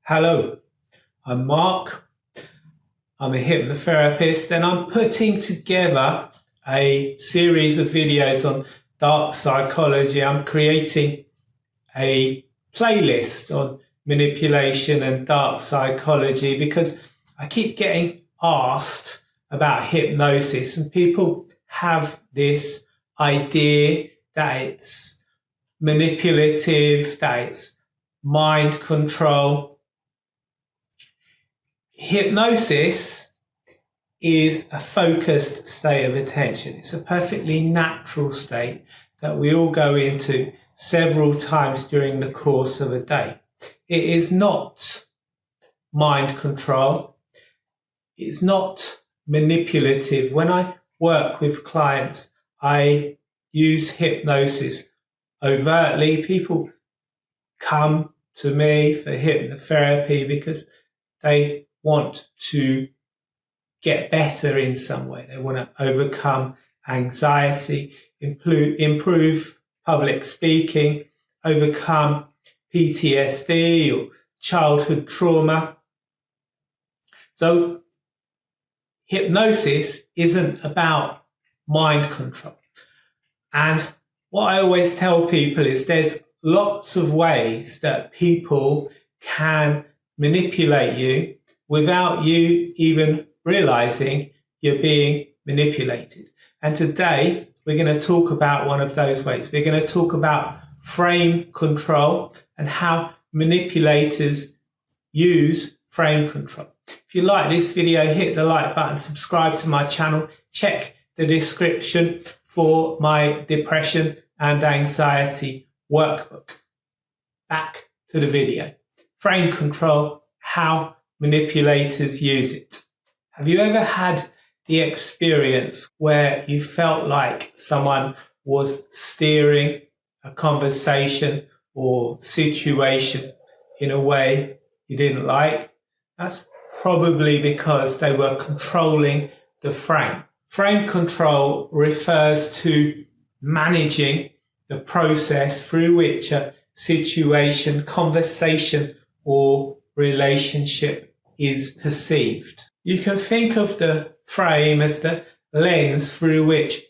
Hello, I'm Mark. I'm a hypnotherapist and I'm putting together a series of videos on dark psychology. I'm creating a playlist on manipulation and dark psychology because I keep getting asked about hypnosis and people have this idea that it's manipulative, that it's mind control. Hypnosis is a focused state of attention. It's a perfectly natural state that we all go into several times during the course of a day. It is not mind control. It's not manipulative. When I work with clients, I use hypnosis overtly. People come to me for hypnotherapy because they want to get better in some way. They want to overcome anxiety, improve public speaking, overcome PTSD or childhood trauma. So hypnosis isn't about mind control. And what I always tell people is there's lots of ways that people can manipulate you without you even realizing you're being manipulated. And today we're going to talk about one of those ways. We're going to talk about frame control and how manipulators use frame control. If you like this video, hit the like button, subscribe to my channel, check the description for my depression and anxiety workbook. Back to the video. Frame control, how manipulators use it. Have you ever had the experience where you felt like someone was steering a conversation or situation in a way you didn't like? That's probably because they were controlling the frame. Frame control refers to managing the process through which a situation, conversation, or relationship is perceived. You can think of the frame as the lens through which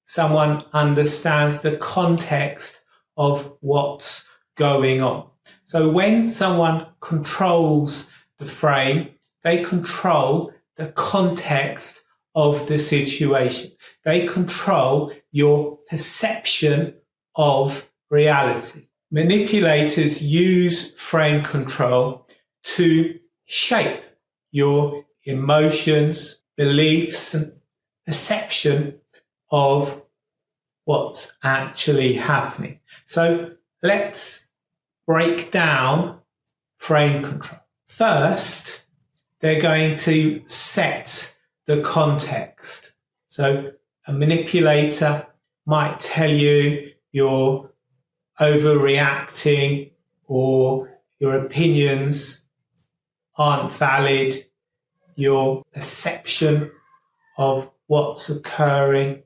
someone understands the context of what's going on. So when someone controls the frame, they control the context of the situation. They control your perception of reality. Manipulators use frame control to shape your emotions, beliefs, and perception of what's actually happening. So let's break down frame control. First, they're going to set the context. So a manipulator might tell you you're overreacting or your opinions aren't valid, your perception of what's occurring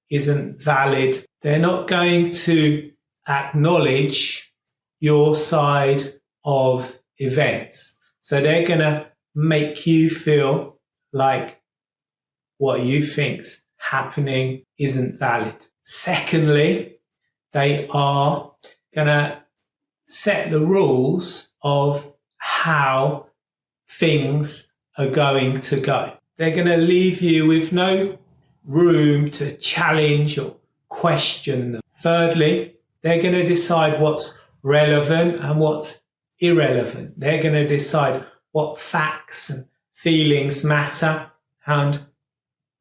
isn't valid. They're not going to acknowledge your side of events. So they're going to make you feel like what you think's happening isn't valid. Secondly, they are going to set the rules of how things are going to go. They're going to leave you with no room to challenge or question them. Thirdly, they're going to decide what's relevant and what's irrelevant. They're going to decide what facts and feelings matter and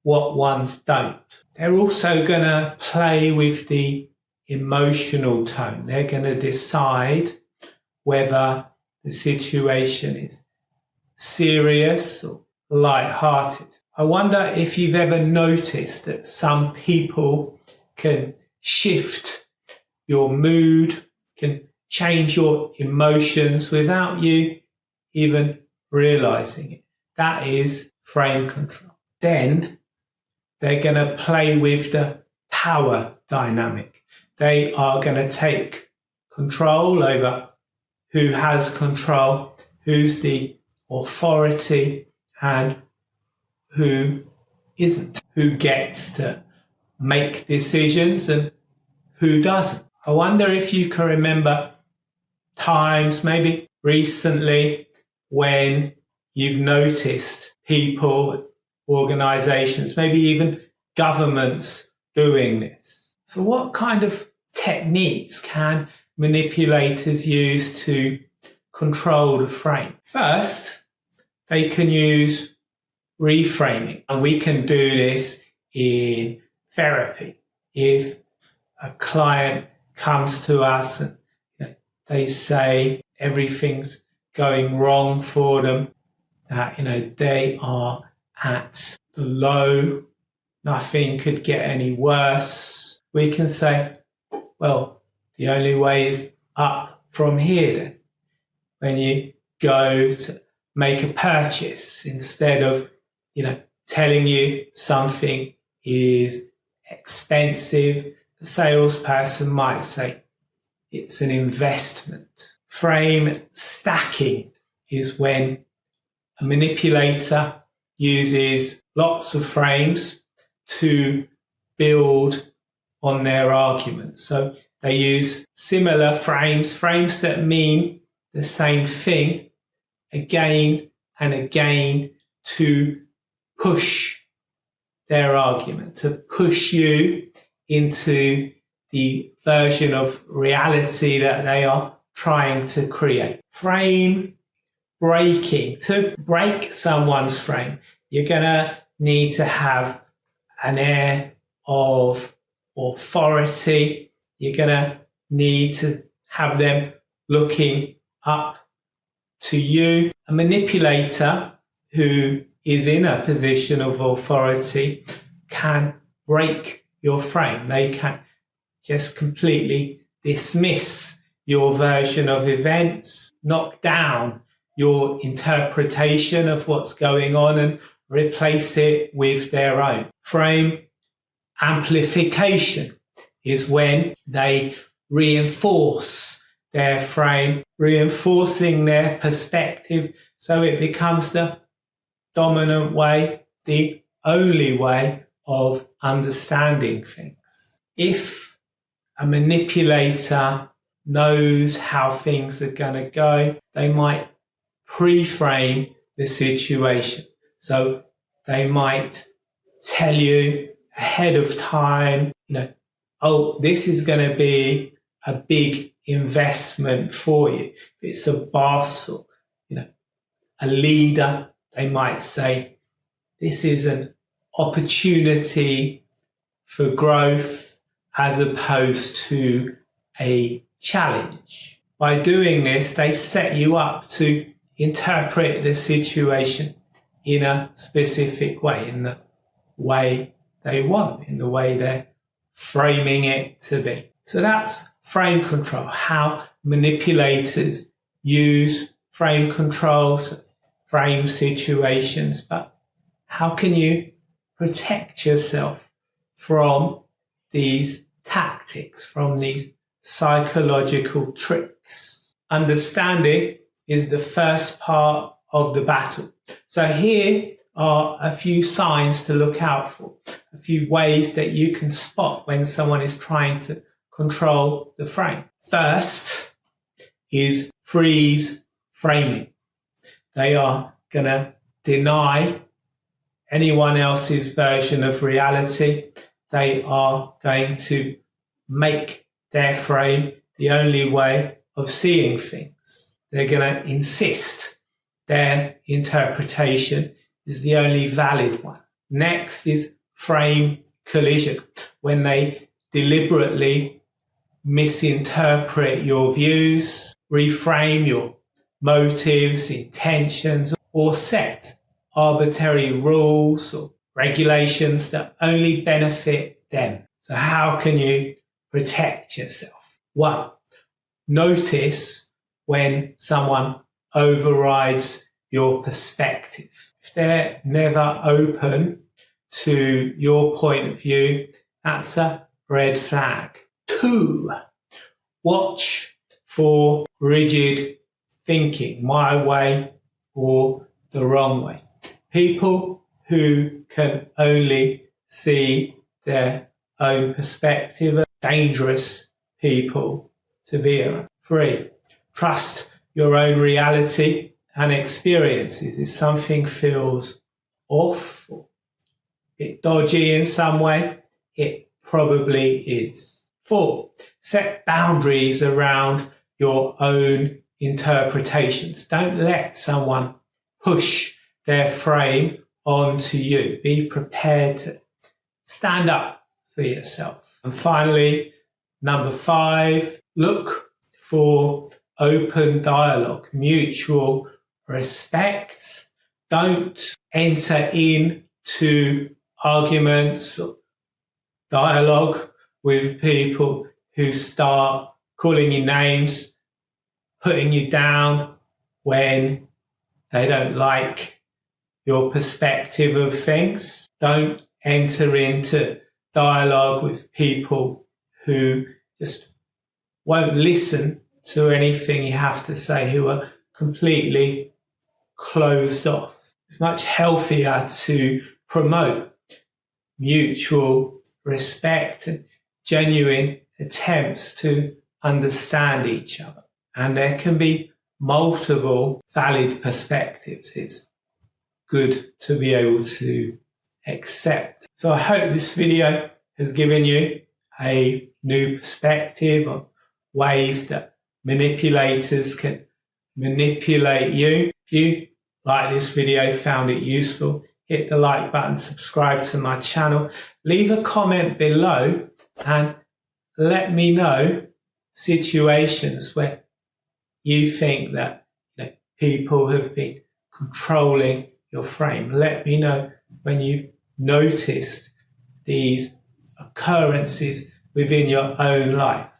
what ones don't. They're also going to play with the emotional tone. They're going to decide whether the situation is serious or light-hearted. I wonder if you've ever noticed that some people can shift your mood, can change your emotions without you even realizing it. That is frame control. Then they're going to play with the power dynamic. They are going to take control over who has control, who's the authority and who isn't, who gets to make decisions and who doesn't. I wonder if you can remember times, maybe recently, when you've noticed people, organizations, maybe even governments doing this. So what kind of techniques can manipulators use to control the frame? First, they can use reframing, and we can do this in therapy. If a client comes to us and they say everything's going wrong for them, that they are at the low, nothing could get any worse, we can say, well, the only way is up from here then. When you go to make a purchase, instead of telling you something is expensive, the salesperson might say it's an investment. Frame stacking is when a manipulator uses lots of frames to build on their argument. So they use similar frames that mean the same thing again and again to push their argument, to push you into the version of reality that they are trying to create. Frame breaking. To break someone's frame, you're going to need to have an air of authority. You're going to need to have them looking up to you. A manipulator who is in a position of authority can break your frame. They can just completely dismiss your version of events, knock down your interpretation of what's going on and replace it with their own. Frame amplification is when they reinforce their frame, reinforcing their perspective, so it becomes the dominant way, the only way of understanding things. If a manipulator knows how things are going to go, they might pre-frame the situation. So they might tell you ahead of time, oh, this is going to be a big investment for you. If it's a boss or, a leader, they might say, this is an opportunity for growth as opposed to a challenge. By doing this, they set you up to interpret the situation in a specific way, in the way they want, in the way they're framing it to be. So that's frame control, how manipulators use frame control to frame situations. But how can you protect yourself from these tactics, from these psychological tricks? Understanding is the first part of the battle. So here are a few signs to look out for, a few ways that you can spot when someone is trying to control the frame. First is freeze framing. They are going to deny anyone else's version of reality. They are going to make their frame the only way of seeing things. They're going to insist their interpretation is the only valid one. Next is frame collision, when they deliberately misinterpret your views, reframe your motives, intentions, or set arbitrary rules or regulations that only benefit them. So how can you protect yourself? 1. Notice when someone overrides your perspective. If they're never open to your point of view, that's a red flag. 2. Watch for rigid thinking, my way or the wrong way. People who can only see their own perspective are dangerous people to be around. 3, trust your own reality and experiences. If something feels off, or a bit dodgy in some way, it probably is. 4, set boundaries around your own interpretations. Don't let someone push their frame onto you. Be prepared to stand up for yourself. And finally, number 5, look for open dialogue, mutual respect. Don't enter into arguments or dialogue with people who start calling you names, putting you down when they don't like your perspective of things. Don't enter into dialogue with people who just won't listen to anything you have to say, who are completely closed off. It's much healthier to promote mutual respect and genuine attempts to understand each other. And there can be multiple valid perspectives. It's good to be able to accept. So I hope this video has given you a new perspective on ways that manipulators can manipulate you. If you like this video, found it useful, hit the like button, subscribe to my channel, leave a comment below and let me know situations where you think that people have been controlling your frame. Let me know when you've noticed these occurrences within your own life.